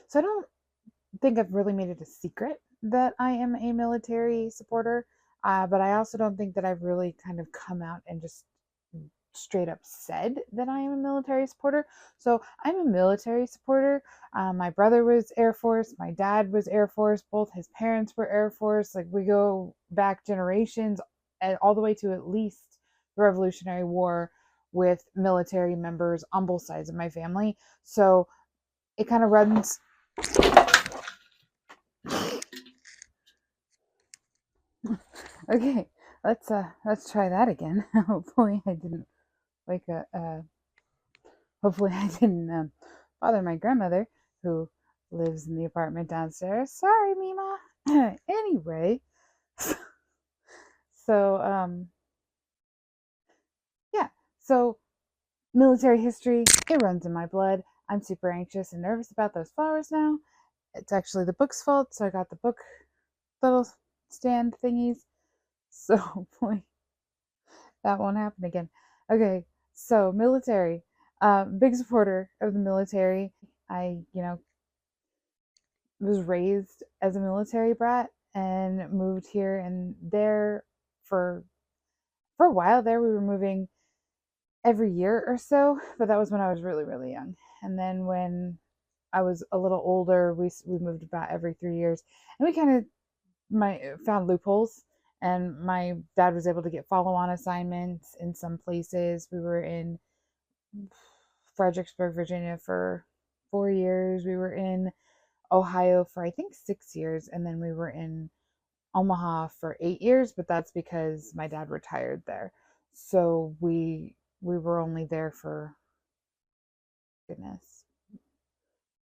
So I don't think I've really made it a secret that I am a military supporter, but I also don't think that I've really kind of come out and just straight up said that I am a military supporter. So I'm a military supporter. My brother was Air Force. My dad was Air Force. Both his parents were Air Force. Like we go back generations, all the way to at least the Revolutionary War with military members on both sides of my family. So it kind of runs. Okay, let's try that again. Hopefully I didn't wake a hopefully I didn't bother my grandmother who lives in the apartment downstairs. Sorry, Mima. Anyway, so yeah, so military history, it runs in my blood. I'm super anxious and nervous about those flowers now. It's actually the book's fault, so I got the book little stand thingies. So hopefully that won't happen again. Okay, so military. Big supporter of the military. I, was raised as a military brat and moved here and there for a while there. We were moving every year or so, but that was when I was really, really young. And then when I was a little older, we moved about every 3 years, and we kind of found loopholes. And my dad was able to get follow-on assignments in some places. We were in Fredericksburg, Virginia for 4 years. We were in Ohio for I think 6 years, and then we were in Omaha for 8 years. But that's because my dad retired there, so we were only there for goodness.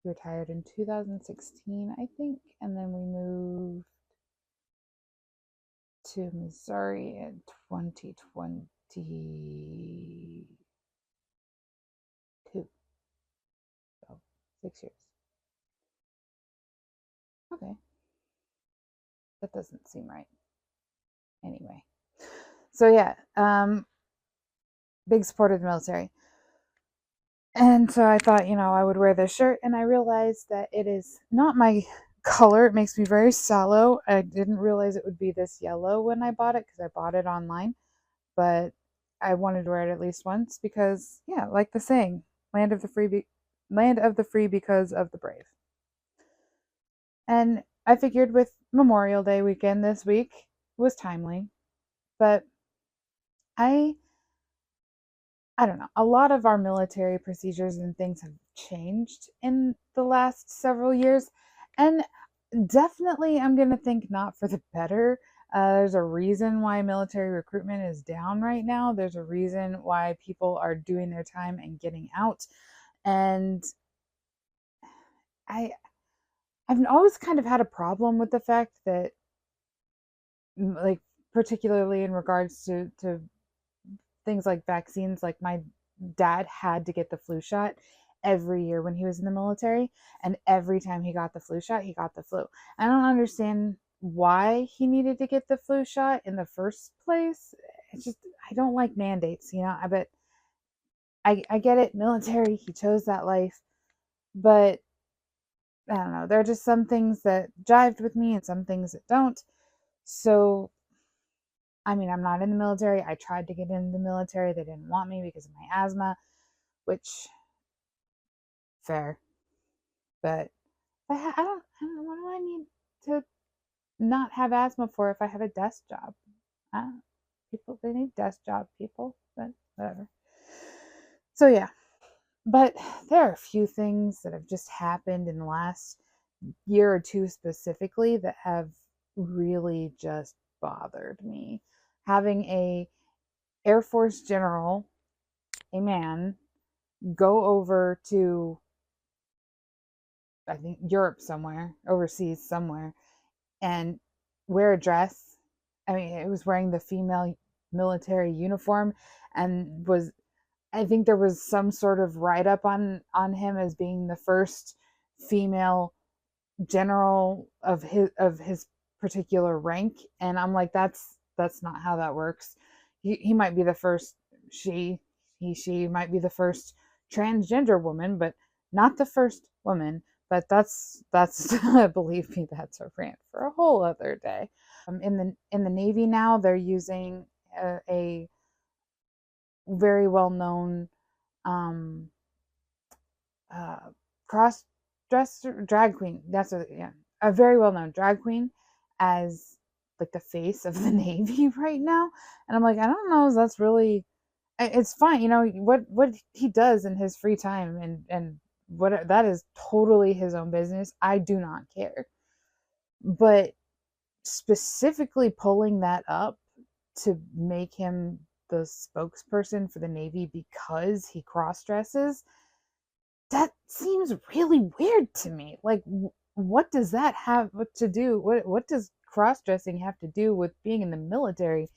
He retired in 2016, I think, and then we moved to Missouri in 2022. So 6 years. Okay, that doesn't seem right. Anyway, so yeah, big supporter of the military. And so I thought, I would wear this shirt, and I realized that it is not my color. It makes me very sallow. I didn't realize it would be this yellow when I bought it because I bought it online, but I wanted to wear it at least once because, yeah, like the saying, land of the free, land of the free because of the brave. And I figured with Memorial Day weekend this week was timely, but I I don't know. A lot of our military procedures and things have changed in the last several years. And definitely, I'm going to think not for the better. There's a reason why military recruitment is down right now. There's a reason why people are doing their time and getting out. And I, I've always kind of had a problem with the fact that, like, particularly in regards to things like vaccines, like my dad had to get the flu shot every year when he was in the military, and every time he got the flu shot, he got the flu. I don't understand why he needed to get the flu shot in the first place. It's just I don't like mandates, I bet I get it, military, he chose that life, but I don't know, there are just some things that jived with me and some things that don't. So I mean, I'm not in the military. I tried to get in the military. They didn't want me because of my asthma, which fair. But I don't know, what do I need to not have asthma for if I have a desk job? People, they need desk job people, but whatever. So yeah, but there are a few things that have just happened in the last year or two specifically that have really just bothered me. Having a Air Force general, a man, go over to, I think, Europe somewhere, overseas somewhere, and wear a dress. I mean, it was wearing the female military uniform, and was, I think there was some sort of write up on him as being the first female general of his particular rank, and I'm like, that's not how that works. He might be the first, she might be the first transgender woman, but not the first woman. But that's believe me, that's a rant for a whole other day. In the Navy now, they're using a very well known um, uh, cross dresser drag queen. That's a very well known drag queen as like the face of the Navy right now. And I'm like, I don't know, if that's really. It's fine, what he does in his free time, and what that is totally his own business. I do not care. But specifically pulling that up to make him the spokesperson for the Navy because he cross dresses, that seems really weird to me. Like, what does that have to do? What does cross dressing have to do with being in the military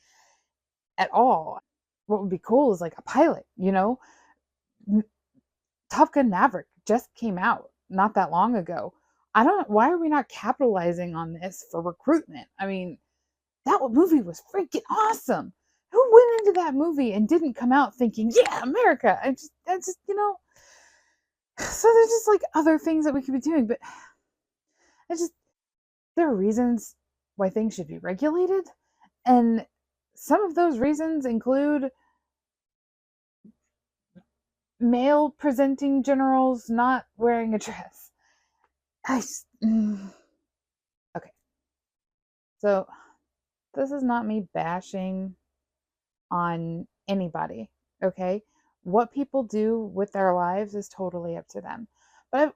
at all? What would be cool is like a pilot, Top Gun Maverick just came out not that long ago. I don't why are we not capitalizing on this for recruitment? I mean, that movie was freaking awesome. Who went into that movie and didn't come out thinking, "Yeah, America." So there's just like other things that we could be doing, but it's just there are reasons why things should be regulated, and some of those reasons include male presenting generals not wearing a dress. Okay. So this is not me bashing on anybody, okay? What people do with their lives is totally up to them. But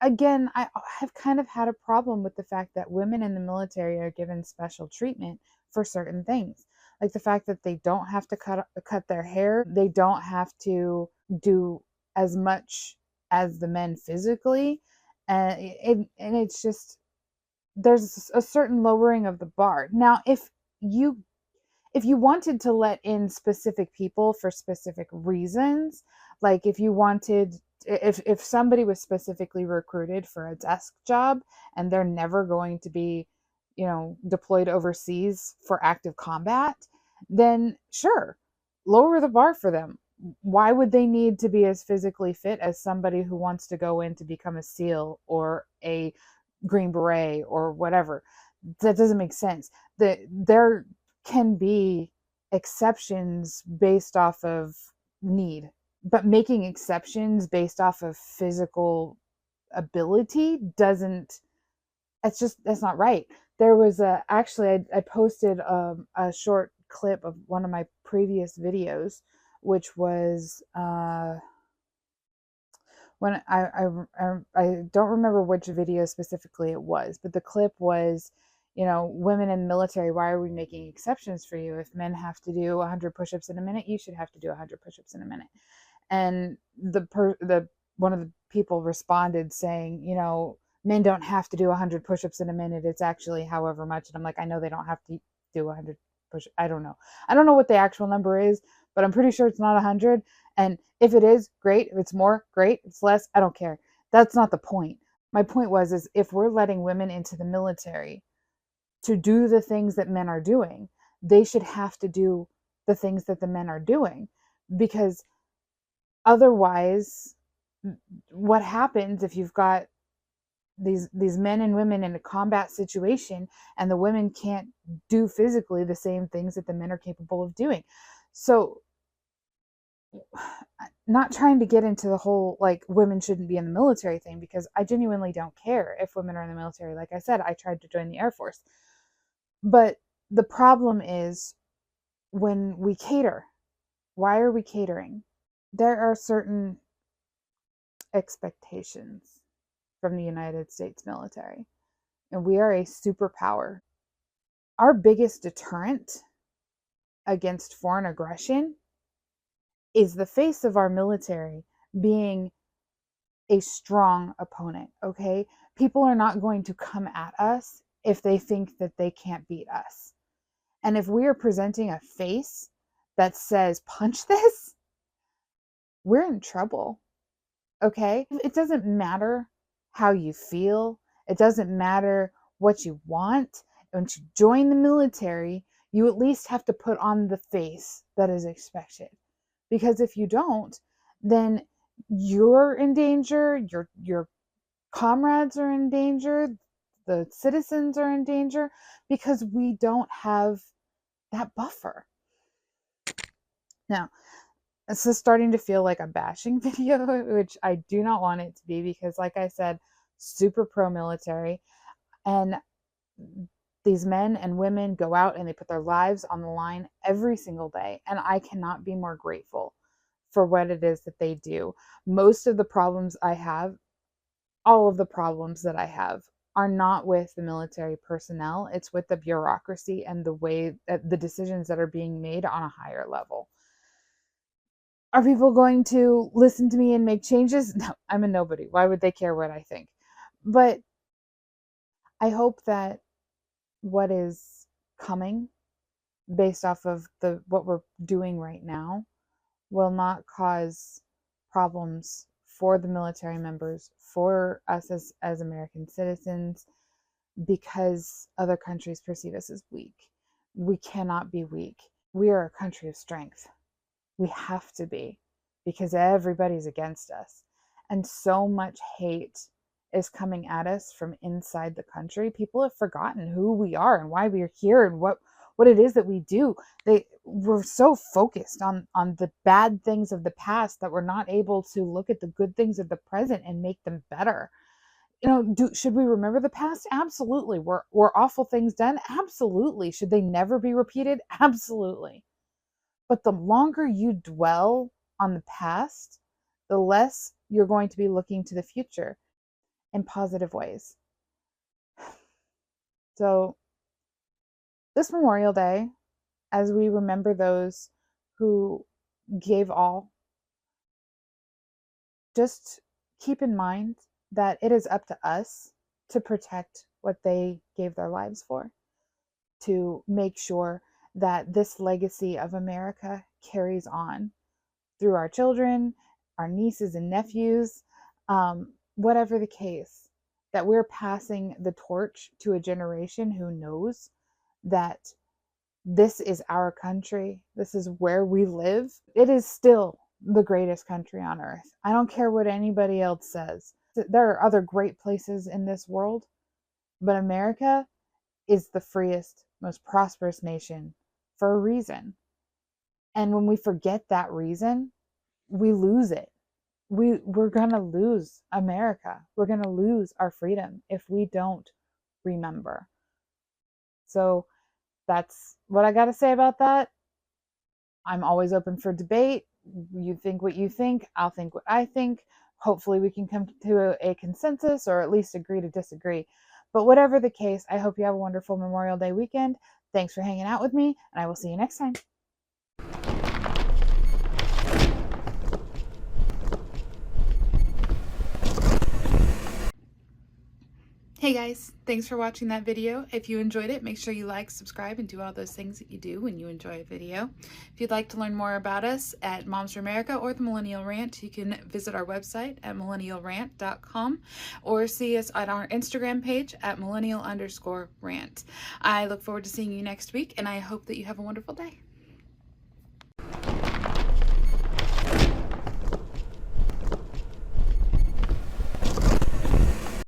again, I have kind of had a problem with the fact that women in the military are given special treatment for certain things. Like the fact that they don't have to cut their hair, they don't have to do as much as the men physically, and it's just there's a certain lowering of the bar. Now, if you wanted to let in specific people for specific reasons, like if somebody was specifically recruited for a desk job and they're never going to be, deployed overseas for active combat, then sure, lower the bar for them. Why would they need to be as physically fit as somebody who wants to go in to become a SEAL or a Green Beret or whatever? That doesn't make sense. There can be exceptions based off of need, but making exceptions based off of physical ability doesn't that's not right. There was I posted a short clip of one of my previous videos, which was when I don't remember which video specifically it was, but the clip was, women in the military, why are we making exceptions for you? If men have to do 100 push-ups in a minute, you should have to do 100 push-ups in a minute. And the one of the people responded saying, men don't have to do 100 push-ups in a minute. It's actually however much. And I'm like, I know they don't have to do 100 push. I don't know what the actual number is, but I'm pretty sure it's not 100. And if it is, great. If it's more, great. If it's less, I don't care. That's not the point. My point is if we're letting women into the military to do the things that men are doing, they should have to do the things that the men are doing, because otherwise, what happens if you've got these men and women in a combat situation and the women can't do physically the same things that the men are capable of doing? So, not trying to get into the whole like women shouldn't be in the military thing, because I genuinely don't care if women are in the military. Like I said, I tried to join the Air Force. But the problem is when we cater. Why are we catering? There are certain expectations from the United States military, and we are a superpower. Our biggest deterrent against foreign aggression is the face of our military being a strong opponent, okay? People are not going to come at us if they think that they can't beat us. And if we are presenting a face that says, punch this, we're in trouble, okay? It doesn't matter how you feel. It doesn't matter what you want. Once you join the military, you at least have to put on the face that is expected. Because if you don't, then you're in danger, your comrades are in danger, the citizens are in danger, because we don't have that buffer. Now, this is starting to feel like a bashing video, which I do not want it to be, because like I said, super pro-military, and these men and women go out and they put their lives on the line every single day, and I cannot be more grateful for what it is that they do. Most of the problems I have, all of the problems that I have, are not with the military personnel. It's with the bureaucracy and the way that the decisions that are being made on a higher level. Are people going to listen to me and make changes? No, I'm a nobody. Why would they care what I think? But I hope that what is coming, based off of what we're doing right now, will not cause problems for the military members, for us as American citizens, because other countries perceive us as weak. We cannot be weak. We are a country of strength. We have to be, because everybody's against us. And so much hate is coming at us from inside the country. People have forgotten who we are and why we are here and what it is that we do. We're so focused on the bad things of the past that we're not able to look at the good things of the present and make them better. Should we remember the past? Absolutely. Were awful things done? Absolutely. Should they never be repeated? Absolutely. But the longer you dwell on the past, the less you're going to be looking to the future in positive ways. So this Memorial Day, as we remember those who gave all, just keep in mind that it is up to us to protect what they gave their lives for, to make sure that this legacy of America carries on through our children, our nieces and nephews, whatever the case, that we're passing the torch to a generation who knows that this is our country. This is where we live. It is still the greatest country on earth. I don't care what anybody else says. There are other great places in this world, but America is the freest, most prosperous nation for a reason. And when we forget that reason, we lose it. We're going to lose America. We're going to lose our freedom if we don't remember. So that's what I got to say about that. I'm always open for debate. You think what you think, I'll think what I think. Hopefully we can come to a consensus, or at least agree to disagree. But whatever the case, I hope you have a wonderful Memorial Day weekend. Thanks for hanging out with me, and I will see you next time. Hey guys, thanks for watching that video. If you enjoyed it, make sure you like, subscribe, and do all those things that you do when you enjoy a video. If you'd like to learn more about us at Moms for America or the Millennial Rant, you can visit our website at millennialrant.com or see us on our Instagram page at millennial_rant. I look forward to seeing you next week, and I hope that you have a wonderful day.